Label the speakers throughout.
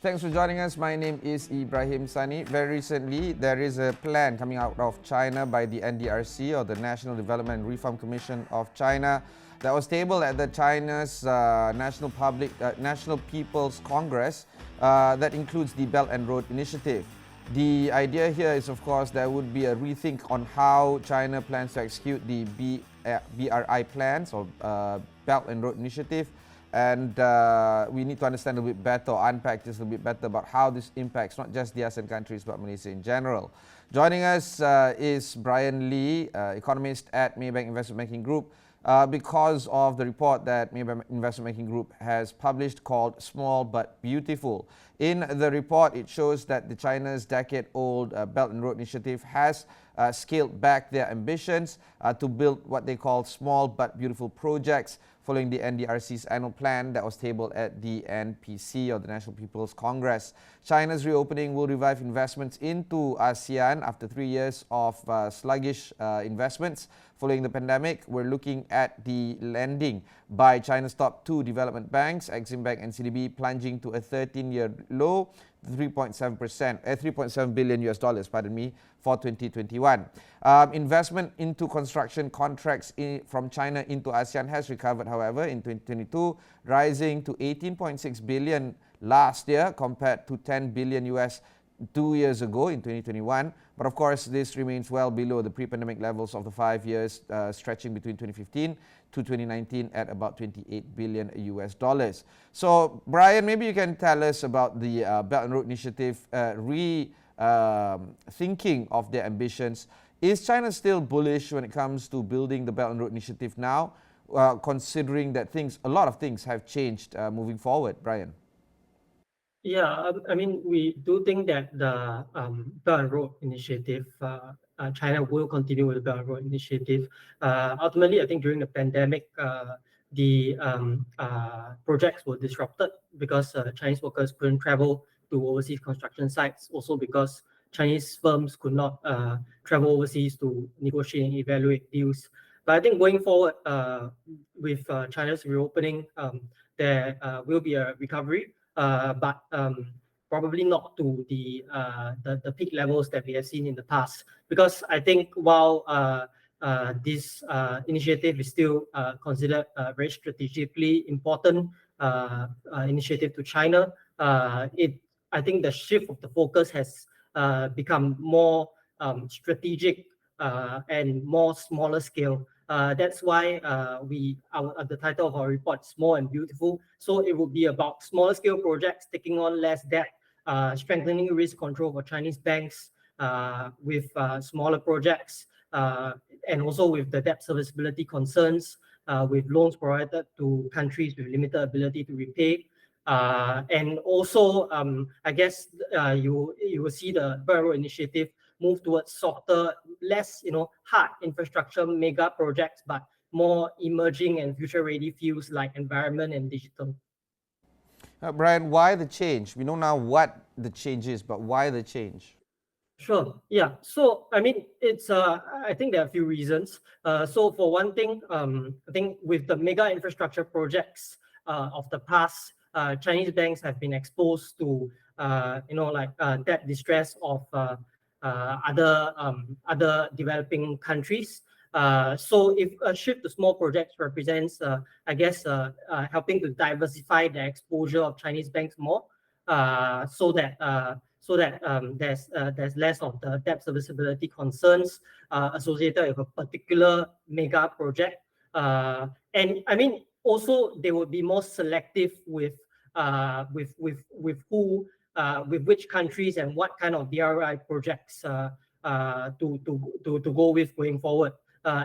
Speaker 1: Thanks for joining us. My name is Ibrahim Sani. Very recently, there is a plan coming out of China by the NDRC, or the National Development and Reform Commission of China, that was tabled at the China's National People's Congress, that includes the Belt and Road Initiative. The idea here is, of course, there would be a rethink on how China plans to execute the BRI plans, or Belt and Road Initiative. And we need to understand a bit better, or unpack this a bit better about how this impacts not just the ASEAN countries but Malaysia in general. Joining us is Brian Lee, economist at Maybank Investment Banking Group, because of the report that Maybank Investment Banking Group has published called Small But Beautiful. In the report, it shows that the China's decade-old Belt and Road Initiative has scaled back their ambitions to build what they call small but beautiful projects, following the NDRC's annual plan that was tabled at the NPC, or the National People's Congress. China's reopening will revive investments into ASEAN after 3 years of sluggish investments following the pandemic. We're looking at the lending by China's top two development banks, Exim Bank and CDB, plunging to a 13-year low, 3.7 billion US dollars, for 2021. Investment into construction contracts from China into ASEAN has recovered, however, in 2022, rising to 18.6 billion last year compared to 10 billion US 2 years ago in 2021. But of course, this remains well below the pre-pandemic levels of the 5 years stretching between 2015 to 2019 at about 28 billion US dollars. So, Brian, maybe you can tell us about the Belt and Road Initiative thinking of their ambitions. Is China still bullish when it comes to building the Belt and Road Initiative now, considering that a lot of things have changed moving forward, Brian?
Speaker 2: Yeah, I mean, we do think that the Belt and Road Initiative, China will continue with the Belt and Road Initiative. Ultimately, I think during the pandemic, the projects were disrupted because Chinese workers couldn't travel to overseas construction sites, also because Chinese firms could not travel overseas to negotiate and evaluate deals. But I think going forward, with China's reopening, there will be a recovery. But probably not to the peak levels that we have seen in the past. Because I think while this initiative is still considered a very strategically important initiative to China, I think the shift of the focus has become more strategic and more smaller scale. That's why the title of our report is Small and Beautiful. So it will be about smaller scale projects, taking on less debt, strengthening risk control for Chinese banks with smaller projects, and also with the debt serviceability concerns, with loans provided to countries with limited ability to repay. And also, I guess you will see the Belt and Road Initiative move towards softer, less hard infrastructure mega projects, but more emerging and future-ready fields like environment and digital.
Speaker 1: Brian, why the change? We know now what the change is, but why the change?
Speaker 2: Sure. Yeah. So I mean, it's I think there are a few reasons. So for one thing, I think with the mega infrastructure projects of the past, Chinese banks have been exposed to debt distress of other developing countries. So if a shift to small projects represents, I guess, helping to diversify the exposure of Chinese banks more, so that there's less of the debt serviceability concerns associated with a particular mega project. And I mean, also they would be more selective with who, with which countries and what kind of BRI projects to go with going forward,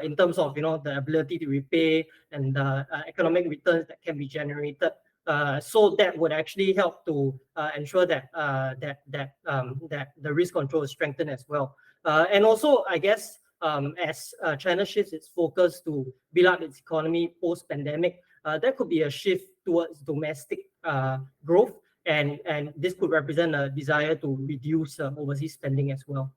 Speaker 2: in terms of the ability to repay and the economic returns that can be generated. So that would actually help to ensure that that the risk control is strengthened as well. And also, I guess, as China shifts its focus to build up its economy post-pandemic, there could be a shift towards domestic growth, and this could represent a desire to reduce overseas spending as well.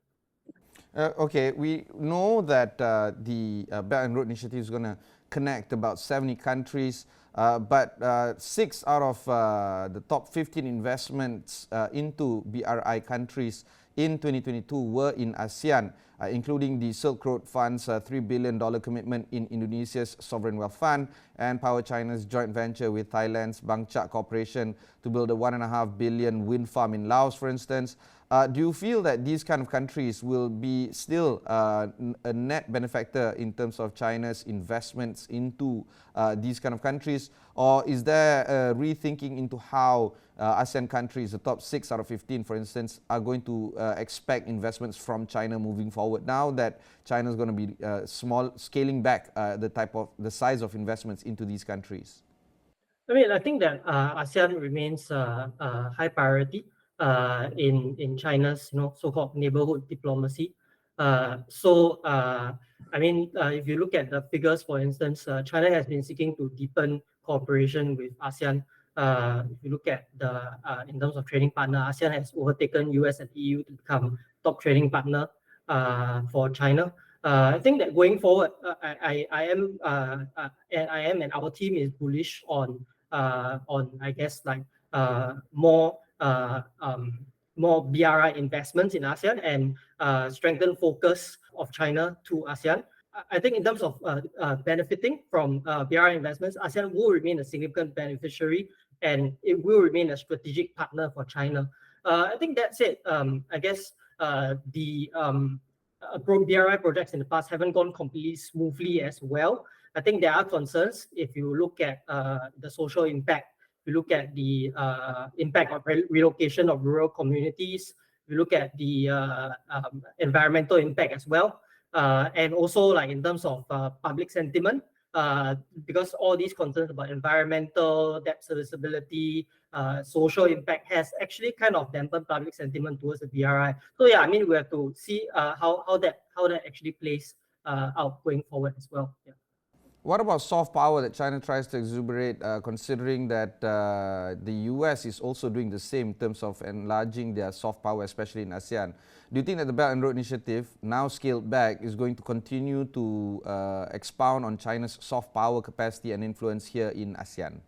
Speaker 1: Okay, we know that the Belt and Road Initiative is going to connect about 70 countries, but 6 out of the top 15 investments into BRI countries in 2022 were in ASEAN, including the Silk Road Fund's $3 billion commitment in Indonesia's Sovereign Wealth Fund and Power China's joint venture with Thailand's Bangchak Corporation to build a $1.5 billion wind farm in Laos, for instance. Do you feel that these kind of countries will be still a net benefactor in terms of China's investments into these kind of countries? Or is there a rethinking into how ASEAN countries, the top 6 out of 15, for instance, are going to expect investments from China moving forward now that China is going to be scaling back the size of investments into these countries?
Speaker 2: I mean, I think that ASEAN remains a high priority in China's so-called neighborhood diplomacy. I mean, if you look at the figures, for instance, China has been seeking to deepen cooperation with ASEAN. If you look at in terms of trading partner, ASEAN has overtaken US and EU to become top trading partner for China. I think that going forward, I am and our team is bullish on I guess like more BRI investments in ASEAN and strengthen focus of China to ASEAN. I think in terms of benefiting from BRI investments, ASEAN will remain a significant beneficiary and it will remain a strategic partner for China. I think that's it. I guess the BRI projects in the past haven't gone completely smoothly as well. I think there are concerns if you look at the social impact, you look at the impact of relocation of rural communities, you look at the environmental impact as well, and also like in terms of public sentiment, because all these concerns about environmental, debt serviceability, social impact has actually kind of dampened public sentiment towards the BRI. So yeah, I mean we have to see how that actually plays out going forward as well. Yeah.
Speaker 1: What about soft power that China tries to exuberate, considering that the US is also doing the same in terms of enlarging their soft power, especially in ASEAN? Do you think that the Belt and Road Initiative, now scaled back, is going to continue to expound on China's soft power capacity and influence here in ASEAN?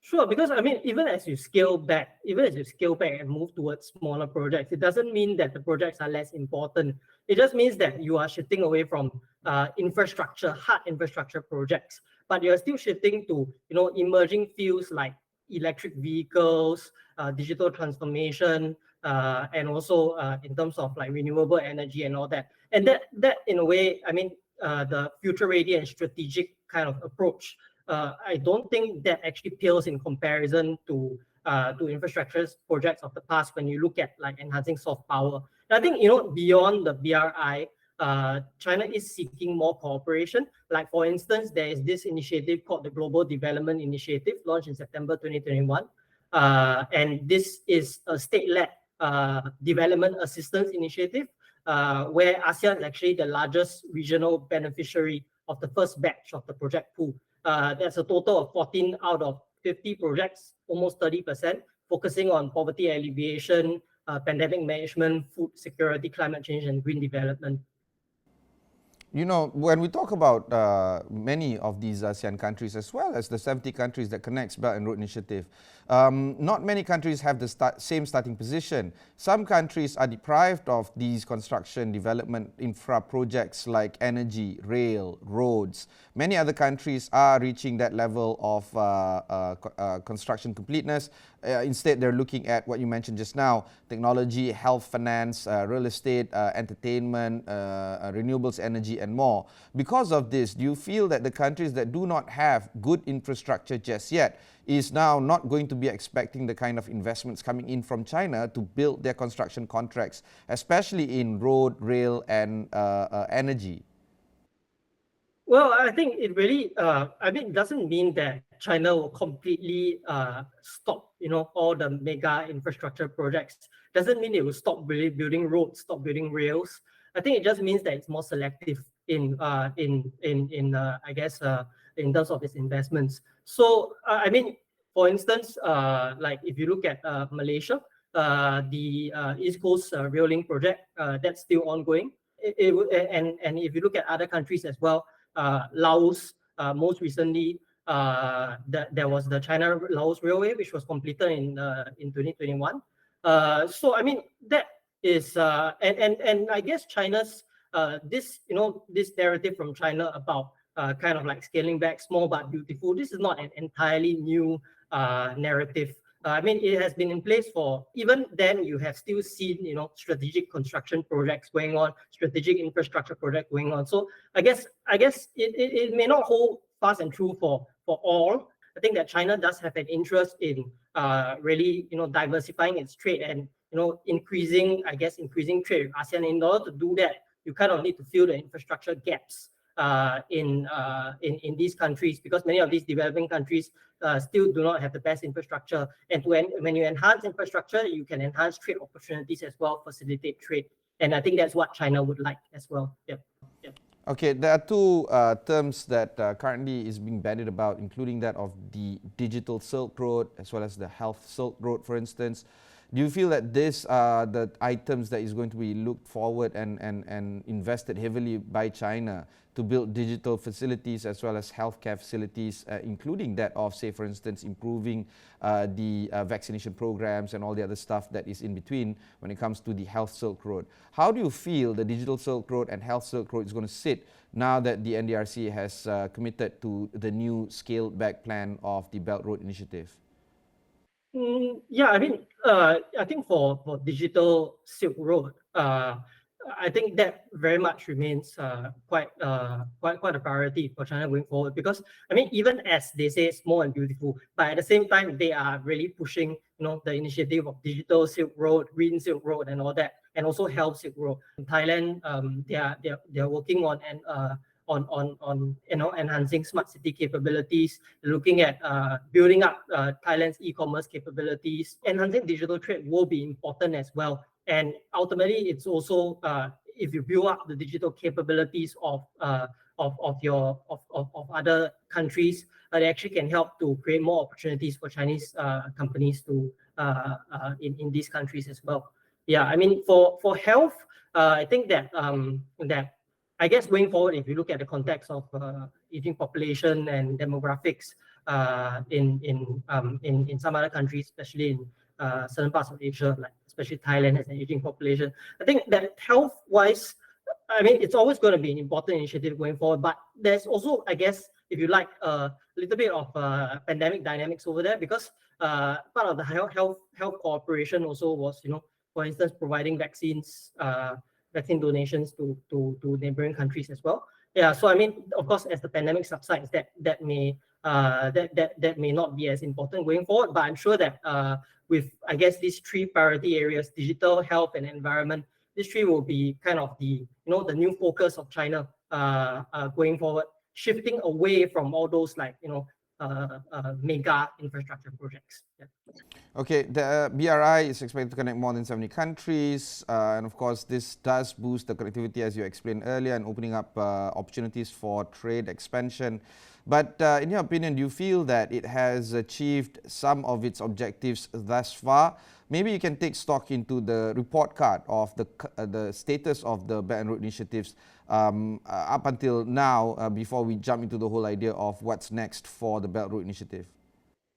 Speaker 2: Sure, because I mean, even as you scale back and move towards smaller projects, it doesn't mean that the projects are less important. It just means that you are shifting away from hard infrastructure projects, but you're still shifting to emerging fields like electric vehicles, digital transformation, and also in terms of like renewable energy and all that. And that in a way, I mean, the future ready and strategic kind of approach. I don't think that actually pales in comparison to infrastructure projects of the past when you look at like enhancing soft power. And I think beyond the BRI, China is seeking more cooperation. Like for instance, there is this initiative called the Global Development Initiative, launched in September 2021, and this is a state-led development assistance initiative where ASEAN is actually the largest regional beneficiary of the first batch of the project pool. There's a total of 14 out of 50 projects, almost 30%, focusing on poverty alleviation, pandemic management, food security, climate change, and green development.
Speaker 1: You know, when we talk about many of these ASEAN countries, as well as the 70 countries that connects Belt and Road Initiative, not many countries have the same starting position. Some countries are deprived of these construction development infra projects like energy, rail, roads. Many other countries are reaching that level of construction completeness. Instead, they're looking at what you mentioned just now: technology, health, finance, real estate, entertainment, renewables energy, and more. Because of this, do you feel that the countries that do not have good infrastructure just yet is now not going to be expecting the kind of investments coming in from China to build their construction contracts, especially in road, rail, and energy?
Speaker 2: Well, I think it really, I mean, it doesn't mean that China will completely stop, all the mega infrastructure projects. Doesn't mean it will stop really building roads, stop building rails. I think it just means that it's more selective in I guess, in terms of its investments. So, I mean, for instance, like if you look at Malaysia, the East Coast Rail Link project, that's still ongoing. and if you look at other countries as well, Laos, most recently, there was the China-Laos Railway, which was completed in 2021. So I mean that is and I guess China's this this narrative from China about kind of like scaling back small but beautiful. This is not an entirely new narrative. I mean, it has been in place for even then. You have still seen strategic construction projects going on, strategic infrastructure projects going on. So I guess it may not hold fast and true for all. I think that China does have an interest in really diversifying its trade and increasing trade with ASEAN. In order to do that, you kind of need to fill the infrastructure gaps in these countries, because many of these developing countries still do not have the best infrastructure. And when you enhance infrastructure, you can enhance trade opportunities as well, facilitate trade. And I think that's what China would like as well. Yep.
Speaker 1: Okay, there are two terms that currently is being bandied about, including that of the digital Silk Road as well as the health Silk Road, for instance. Do you feel that these are the items that is going to be looked forward and invested heavily by China to build digital facilities as well as healthcare facilities, including that of, say, for instance, improving the vaccination programs and all the other stuff that is in between when it comes to the health Silk Road? How do you feel the digital Silk Road and health Silk Road is going to sit now that the NDRC has committed to the new scaled back plan of the Belt Road Initiative?
Speaker 2: Yeah, I mean, I think for digital Silk Road, I think that very much remains quite a priority for China going forward. Because I mean, even as they say small and beautiful, but at the same time they are really pushing the initiative of digital Silk Road, green Silk Road, and all that, and also health Silk Road. In Thailand, they are working on enhancing smart city capabilities, looking at building up Thailand's e-commerce capabilities. Enhancing digital trade will be important as well. And ultimately, it's also if you build up the digital capabilities of other countries, they actually can help to create more opportunities for Chinese companies to in these countries as well. Yeah, I mean, for health, I think that I guess going forward, if you look at the context of aging population and demographics in some other countries, especially in certain parts of Asia, like especially Thailand has an aging population, I think that health-wise, I mean, it's always going to be an important initiative going forward. But there's also, I guess, if you like, a little bit of pandemic dynamics over there, because part of the health cooperation also was, for instance, providing vaccine donations to neighboring countries as well. Yeah, so I mean, of course, as the pandemic subsides, that may not be as important going forward. But I'm sure that with, I guess, these three priority areas, digital, health, and environment, these three will be kind of the the new focus of China going forward, shifting away from all those like mega infrastructure projects. Yeah.
Speaker 1: Okay, the BRI is expected to connect more than 70 countries, and of course this does boost the connectivity, as you explained earlier, and opening up opportunities for trade expansion. But in your opinion, do you feel that it has achieved some of its objectives thus far? Maybe you can take stock into the report card of the status of the Belt and Road initiatives up until now, before we jump into the whole idea of what's next for the Belt Road initiative.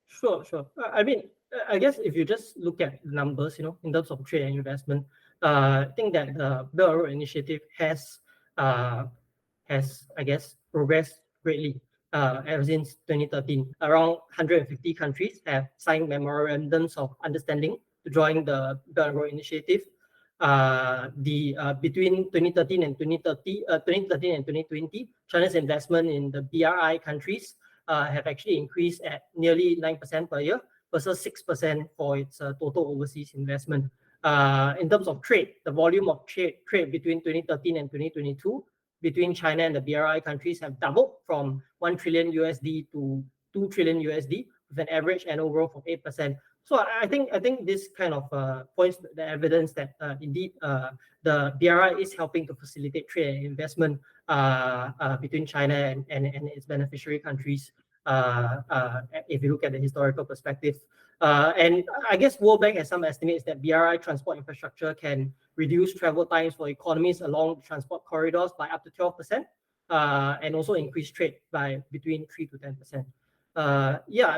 Speaker 2: Sure. I mean, I guess if you just look at the numbers, in terms of trade and investment, I think that the Belt and Road initiative has, I guess, progressed greatly. Ever since 2013, around 150 countries have signed memorandums of understanding to join the Belt and Road initiative. Between 2013 and 2020, China's investment in the BRI countries have actually increased at nearly 9% per year versus 6% for its total overseas investment. In terms of trade, the volume of trade between 2013 and 2022 between China and the BRI countries have doubled from $1 trillion USD to $2 trillion USD, with an average annual growth of 8%. So I think this kind of points to the evidence that indeed the BRI is helping to facilitate trade and investment between China and its beneficiary countries. if you look at the historical perspective. And I guess World Bank has some estimates that BRI transport infrastructure can reduce travel times for economies along the transport corridors by up to 12%, and also increase trade by between 3 to 10%.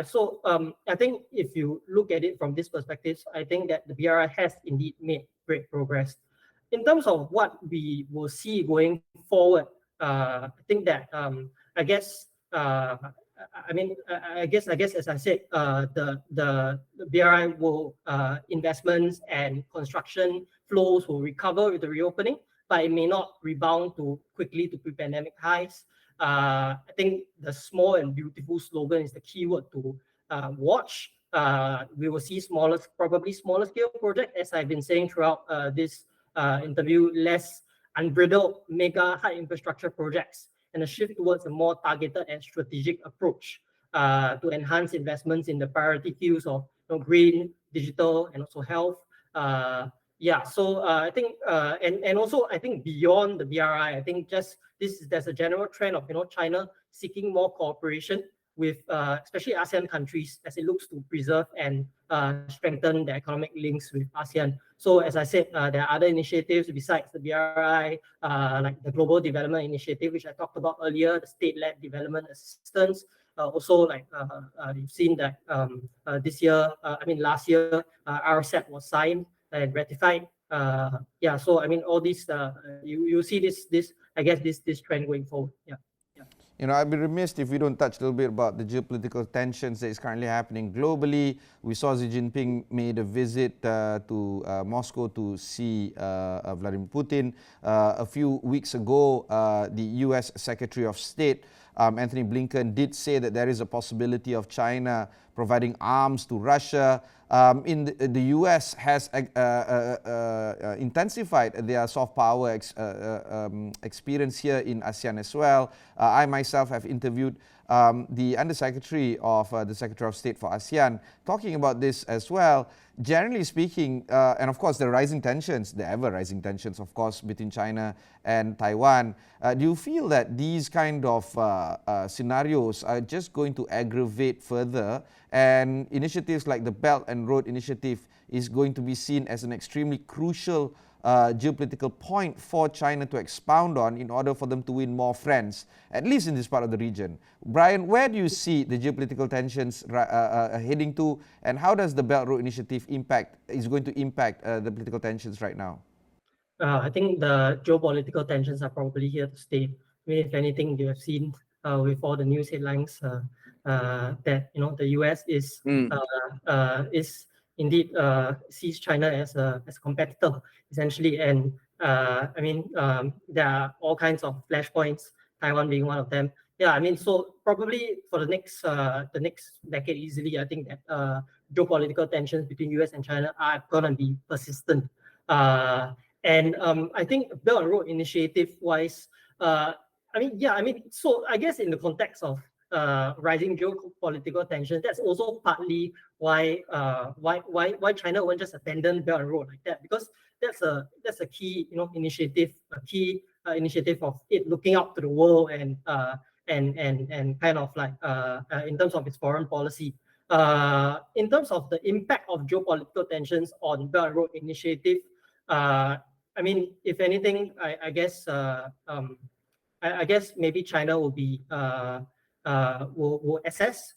Speaker 2: So I think if you look at it from this perspective, I think that the BRI has indeed made great progress. In terms of what we will see going forward, I think that I guess as I said, the BRI will investments and construction flows will recover with the reopening, but it may not rebound too quickly to pre-pandemic highs. I think the small and beautiful slogan is the keyword to watch. We will see probably smaller scale projects, as I've been saying throughout this interview, less unbridled mega high infrastructure projects, and a shift towards a more targeted and strategic approach to enhance investments in the priority fields of green, digital, and also health. I think and also I think beyond the BRI, I think there's a general trend of China seeking more cooperation with especially ASEAN countries as it looks to preserve and strengthen the economic links with ASEAN. So as I said, there are other initiatives besides the BRI, like the Global Development Initiative, which I talked about earlier, the state-led development assistance. Also, like you've seen that last year, RCEP was signed and ratified. So I mean, all these you see this trend going forward.
Speaker 1: I'd be remiss if we don't touch a little bit about the geopolitical tensions that is currently happening globally. We saw Xi Jinping made a visit to Moscow to see Vladimir Putin. A few weeks ago, the US Secretary of State, Anthony Blinken, did say that there is a possibility of China providing arms to Russia. The US has intensified their soft power experience here in ASEAN as well. I myself have interviewed the Undersecretary of the Secretary of State for ASEAN, talking about this as well. Generally speaking, and of course the rising tensions, the ever-rising tensions, of course, between China and Taiwan, do you feel that these kind of scenarios are just going to aggravate further, and initiatives like the Belt and Road Initiative is going to be seen as an extremely crucial geopolitical point for China to expound on in order for them to win more friends, at least in this part of the region? Brian, where do you see the geopolitical tensions heading to, and how does the Belt Road Initiative is going to impact the political tensions right now?
Speaker 2: I think the geopolitical tensions are probably here to stay. I mean, if anything, you have seen with all the news headlines that the US is indeed sees China as a competitor essentially, and there are all kinds of flashpoints, Taiwan being one of them. So probably for the next decade easily, I think that geopolitical tensions between US and China are gonna be persistent. I think Belt and Road Initiative wise, so I guess in the context of rising geopolitical tensions, that's also partly why China won't just abandon Belt and Road like that, because that's a key initiative, initiative of it looking out to the world and kind of like in terms of its foreign policy. In terms of the impact of geopolitical tensions on Belt and Road Initiative, if anything, I guess maybe China will be will assess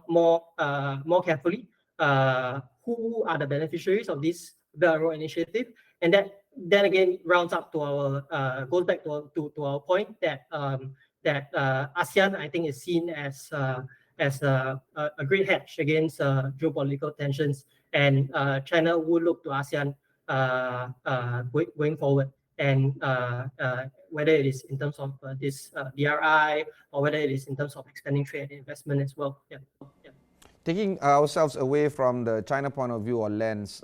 Speaker 2: more carefully who are the beneficiaries of this Belt and Road Initiative, and that then again rounds up to our goes back to our point that ASEAN, I think, is seen as a great hedge against geopolitical tensions, and China will look to ASEAN going forward, and whether it is in terms of this BRI or whether it is in terms of expanding trade and investment as well.
Speaker 1: Taking ourselves away from the China point of view or lens,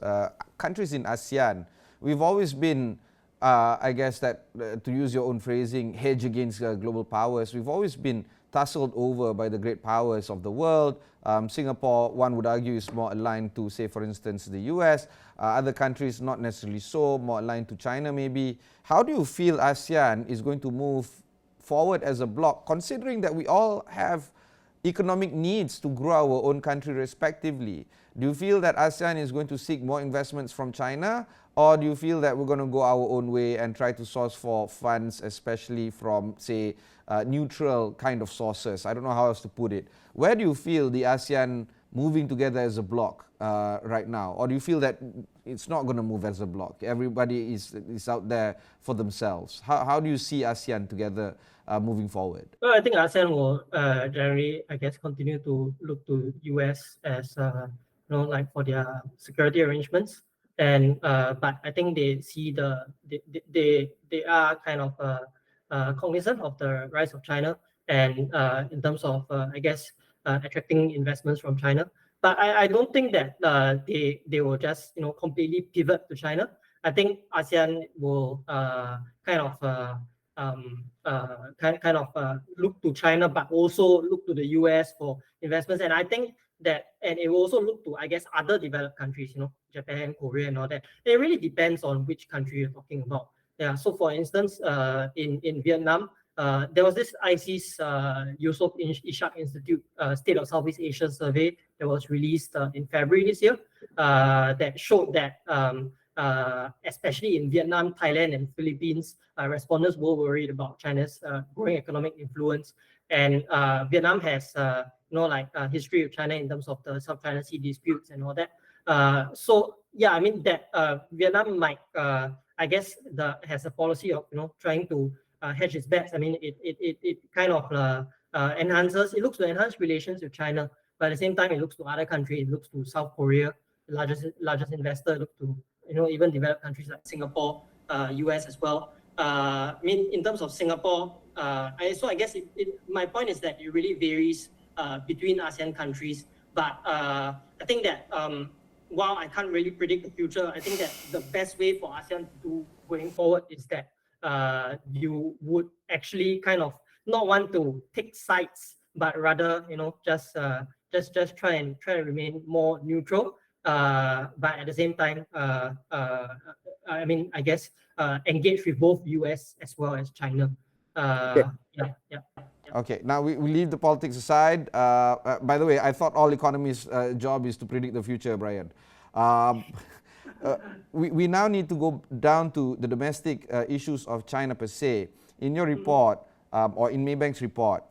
Speaker 1: countries in ASEAN, we've always been, I guess that to use your own phrasing, hedge against global powers. We've always been tussled over by the great powers of the world. Singapore, one would argue, is more aligned to, say, for instance, the US. Other countries, not necessarily so, more aligned to China maybe. How do you feel ASEAN is going to move forward as a bloc, considering that we all have economic needs to grow our own country respectively. Do you feel that ASEAN is going to seek more investments from China, or do you feel that we're going to go our own way and try to source for funds, especially from, say, neutral kind of sources? I don't know how else to put it. Where do you feel the ASEAN moving together as a bloc right now? Or do you feel that it's not going to move as a bloc? Everybody is out there for themselves. How do you see ASEAN together moving forward?
Speaker 2: Well, I think ASEAN will generally, I guess, continue to look to US as like for their security arrangements. And but I think they see they are kind of cognizant of the rise of China, and in terms of I guess attracting investments from China. But I don't think that they will just completely pivot to China. I think ASEAN will kind of look to China, but also look to the US for investments. And I think that, and it will also look to, I guess, other developed countries, Japan, Korea, and all that. It really depends on which country you're talking about. Yeah. So, for instance, in Vietnam, there was this ISIS Yusof Ishak Institute State of Southeast Asia survey that was released in February this year that showed that especially in Vietnam, Thailand, and Philippines, respondents were worried about China's growing economic influence. And Vietnam has, a history of China in terms of the South China Sea disputes and all that. So yeah, I mean that Vietnam might, I guess, has a policy of trying to hedge its bets. I mean, it kind of enhances. It looks to enhance relations with China, but at the same time, it looks to other countries. It looks to South Korea, the largest investor. It looks to even developed countries like Singapore, US as well. I mean, in terms of Singapore, so I guess my point is that it really varies between ASEAN countries. But I think that while I can't really predict the future, I think that the best way for ASEAN to do going forward is that you would actually kind of not want to take sides, but rather just try and remain more neutral. But at the same time, I mean, I guess engage with both US as well as China. Yeah.
Speaker 1: Okay, now we leave the politics aside. By the way, I thought all economists' job is to predict the future, Brian. We now need to go down to the domestic issues of China per se. In your report, or in Maybank's report,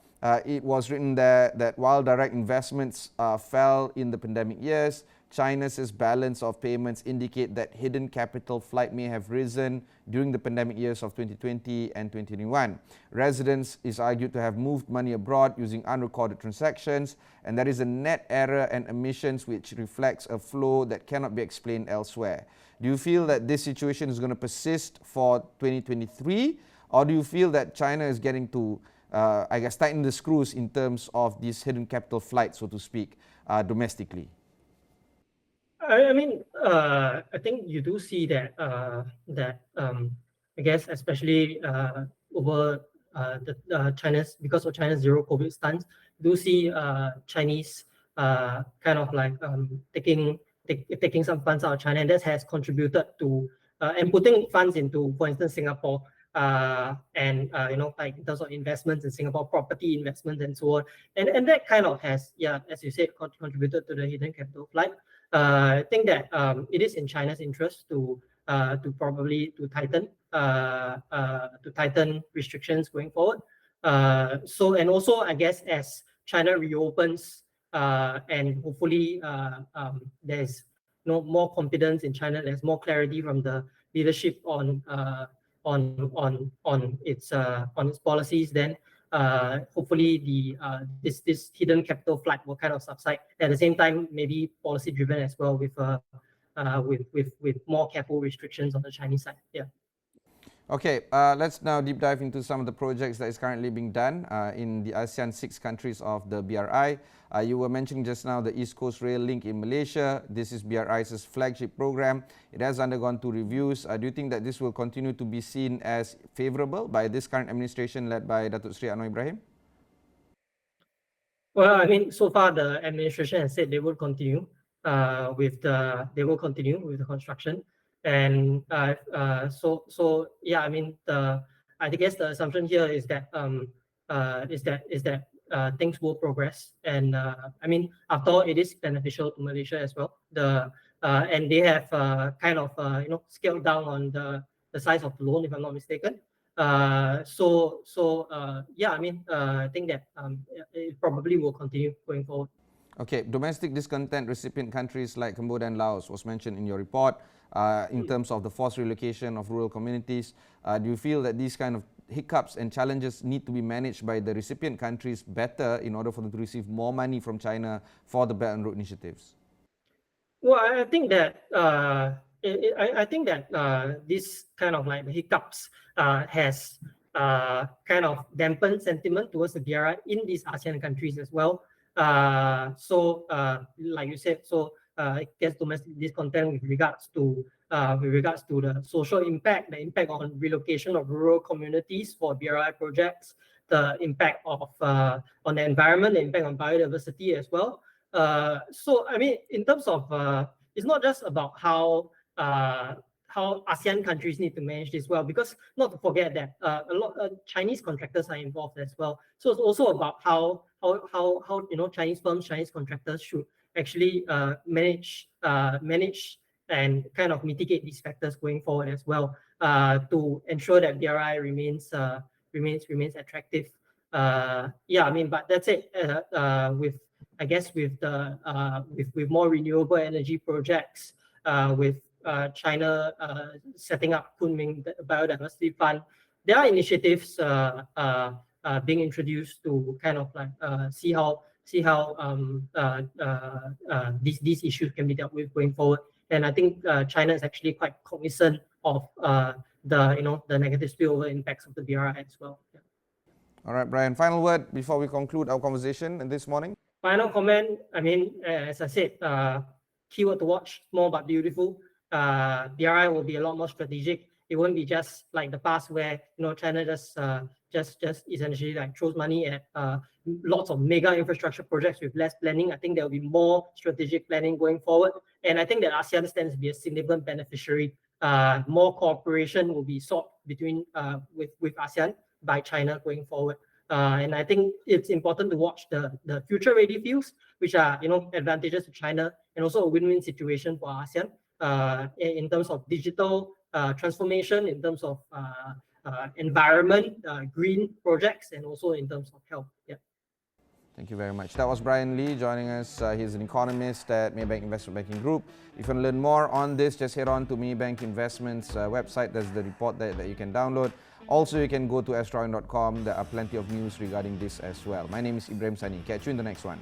Speaker 1: it was written there that while direct investments fell in the pandemic years, China's balance of payments indicate that hidden capital flight may have risen during the pandemic years of 2020 and 2021. Residents is argued to have moved money abroad using unrecorded transactions, and there is a net error and emissions which reflects a flow that cannot be explained elsewhere. Do you feel that this situation is going to persist for 2023, or do you feel that China is getting to, I guess, tighten the screws in terms of this hidden capital flight, so to speak, domestically?
Speaker 2: I mean, I think you do see that I guess especially over China's, because of China's zero COVID stance, you do see Chinese kind of like taking some funds out of China, and that has contributed to and putting funds into, for instance, Singapore. And like in terms of investments in Singapore, property investments and so on, and that kind of has, as you said, contributed to the hidden capital flight. I think that it is in China's interest to probably tighten restrictions going forward. So, and also I guess as China reopens and hopefully there's more confidence in China, there's more clarity from the leadership on its policies, then hopefully this hidden capital flight will kind of subside. At the same time, maybe policy driven as well with more careful restrictions on the Chinese side. Yeah.
Speaker 1: Okay, let's now deep dive into some of the projects that is currently being done in the ASEAN 6 countries of the BRI. You were mentioning just now the East Coast Rail Link in Malaysia. This is BRI's flagship program. It has undergone 2 reviews. Do you think that this will continue to be seen as favorable by this current administration led by Datuk Seri Anwar Ibrahim?
Speaker 2: Well, I mean, so far the administration has said they will continue with the construction. And so yeah, I mean, I guess the assumption here is that things will progress. And I mean, after all, it is beneficial to Malaysia as well. And they have kind of scaled down on the size of the loan, if I'm not mistaken. Yeah, I mean, I think that it probably will continue going forward.
Speaker 1: Okay, domestic discontent recipient countries like Cambodia and Laos was mentioned in your report in terms of the forced relocation of rural communities. Do you feel that these kind of hiccups and challenges need to be managed by the recipient countries better in order for them to receive more money from China for the Belt and Road initiatives?
Speaker 2: Well, I think that this kind of like hiccups has kind of dampened sentiment towards the BRI in these ASEAN countries as well. Like you said, I guess domestic discontent with regards to the social impact, the impact on relocation of rural communities for BRI projects, the impact of on the environment, the impact on biodiversity as well. I mean, in terms of it's not just about how ASEAN countries need to manage this well, because not to forget that a lot of Chinese contractors are involved as well. So it's also about how Chinese firms, Chinese contractors should actually manage and kind of mitigate these factors going forward as well, to ensure that BRI remains attractive. Yeah, I mean, but that's it. With I guess with more renewable energy projects, with China setting up Kunming Biodiversity Fund, there are initiatives being introduced to kind of like see how these issues can be dealt with going forward. And I think China is actually quite cognizant of the negative spillover impacts of the BRI as well. Yeah.
Speaker 1: All right, Brian, final word before we conclude our conversation this morning.
Speaker 2: Final comment, I mean, as I said, keyword to watch, small but beautiful. BRI will be a lot more strategic. It won't be just like the past where China just essentially like throws money at lots of mega infrastructure projects with less planning. I think there will be more strategic planning going forward, and I think that ASEAN stands to be a significant beneficiary. More cooperation will be sought between with ASEAN by China going forward. And I think it's important to watch the future-ready fields, which are advantageous to China, and also a win-win situation for ASEAN in terms of digital transformation, in terms of environment, green projects, and also in terms of health. Yeah.
Speaker 1: Thank you very much. That was Brian Lee joining us. He's an economist at Maybank Investment Banking Group. If you want to learn more on this, just head on to Maybank Investments website. There's the report that you can download. Also, you can go to astro.com. There are plenty of news regarding this as well. My name is Ibrahim Sani. Catch you in the next one.